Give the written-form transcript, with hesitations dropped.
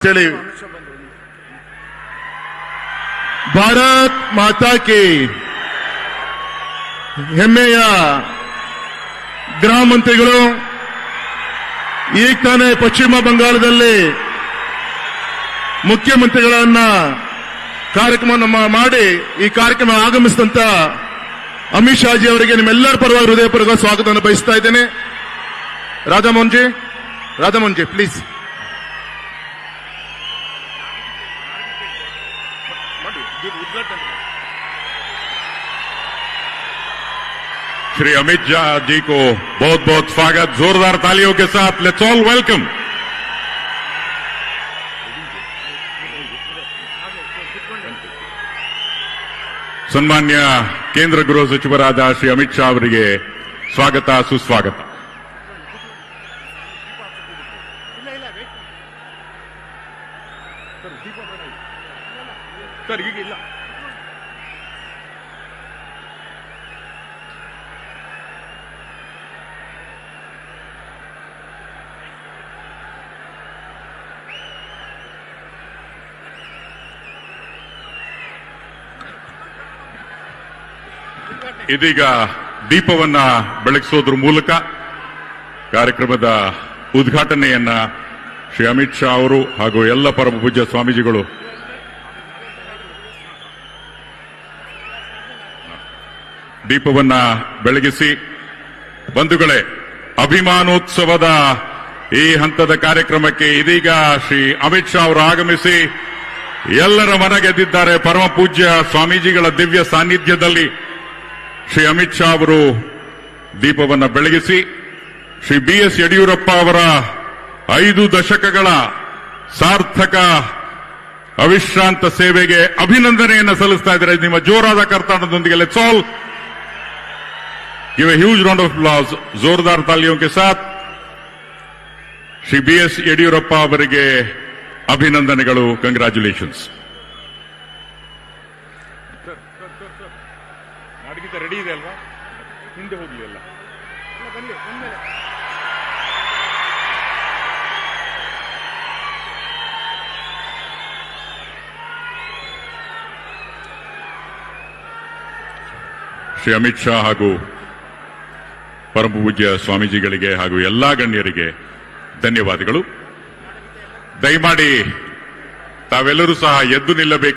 चली ಭಾರತ್ ಮಾತಾ ಕಿ ಹೆಮ್ಮೆಯ ಗೃಹ ಮಂತ್ರಿಗಳು ಈಗ ತಾನೇ ಪಶ್ಚಿಮ ಬಂಗಾಳದಲ್ಲಿ ಮುಖ್ಯಮಂತ್ರಿಗಳನ್ನ ಕಾರ್ಯಕ್ರಮ ಮಾಡಿ ಈ ಕಾರ್ಯಕ್ರಮ ಆಗಮಿಸಿದಂತ ಅಮಿತ್ ಶಾ ಜಿ ಅವರಿಗೆ ನಿಮ್ಮೆಲ್ಲರ ಪರವಾಗಿ ಹೃದಯಪೂರ್ವಕ ಸ್ವಾಗತವನ್ನು ಬಯಸ್ತಾ ಇದ್ದೇನೆ. ರಾಧಾಮೋಹನ್ ಜಿ ಪ್ಲೀಸ್. श्री अमित शाह जी को बहुत बहुत स्वागत. जोरदार तालियों के साथ लेट्स ऑल वेलकम. ಸನ್ಮಾನ್ಯ ಕೇಂದ್ರ ಗೃಹ ಸಚಿವರಾದ ಶ್ರೀ ಅಮಿತ್ ಶಾ ಅವರಿಗೆ ಸ್ವಾಗತ ಸುಸ್ವಾಗತ. ಇದೀಗ ದೀಪವನ್ನ ಬೆಳಗಿಸೋದ್ರ ಮೂಲಕ ಕಾರ್ಯಕ್ರಮದ ಉದ್ಘಾಟನೆಯನ್ನ ಶ್ರೀ ಅಮಿತ್ ಶಾ ಅವರು ಹಾಗೂ ಎಲ್ಲ ಪರಮ ಪೂಜ್ಯ ಸ್ವಾಮೀಜಿಗಳು ದೀಪವನ್ನ ಬೆಳಗಿಸಿ, ಬಂಧುಗಳೇ, ಅಭಿಮಾನೋತ್ಸವದ ಈ ಹಂತದ ಕಾರ್ಯಕ್ರಮಕ್ಕೆ ಇದೀಗ ಶ್ರೀ ಅಮಿತ್ ಶಾ ಅವರು ಆಗಮಿಸಿ ಎಲ್ಲರ ಮನ ಗೆದ್ದಿದ್ದಾರೆ. ಪರಮ ಪೂಜ್ಯ ಸ್ವಾಮೀಜಿಗಳ ದಿವ್ಯ ಸಾನ್ನಿಧ್ಯದಲ್ಲಿ ಶ್ರೀ ಅಮಿತ್ ಶಾ ಅವರು ದೀಪವನ್ನು ಬೆಳಗಿಸಿ ಶ್ರೀ BS ಯಡಿಯೂರಪ್ಪ ಅವರ 5 ದಶಕಗಳ ಸಾರ್ಥಕ ಅವಿಶ್ರಾಂತ ಸೇವೆಗೆ ಅಭಿನಂದನೆಯನ್ನು ಸಲ್ಲಿಸ್ತಾ ಇದ್ದಾರೆ. ನಿಮ್ಮ ಜೋರಾದ ಕರ್ತಾಡದೊಂದಿಗೆ let's all give a huge round of applause. ಜೋರ್ದಾರ್ ತಾಲಿಯೋं के साथ ಶ್ರೀ BS ಯಡಿಯೂರಪ್ಪ ಅವರಿಗೆ ಅಭಿನಂದನೆಗಳು. ಕಂಗ್ರಾಚ್ಯುಲೇಷನ್ಸ್. ರೆಡಿ ಇದೆ ಅಲ್ವಾ? ಹಿಂದೆ ಹೋಗ್ಲಿ ಅಲ್ಲ. ಶ್ರೀ ಅಮಿತ್ ಶಾ ಹಾಗೂ ಪರಮ ಪೂಜ್ಯ ಸ್ವಾಮೀಜಿಗಳಿಗೆ ಹಾಗೂ ಎಲ್ಲಾ ಗಣ್ಯರಿಗೆ ಧನ್ಯವಾದಗಳು. ದಯಮಾಡಿ ತಾವೆಲ್ಲರೂ ಸಹ ಎದ್ದು ನಿಲ್ಲಬೇಕು.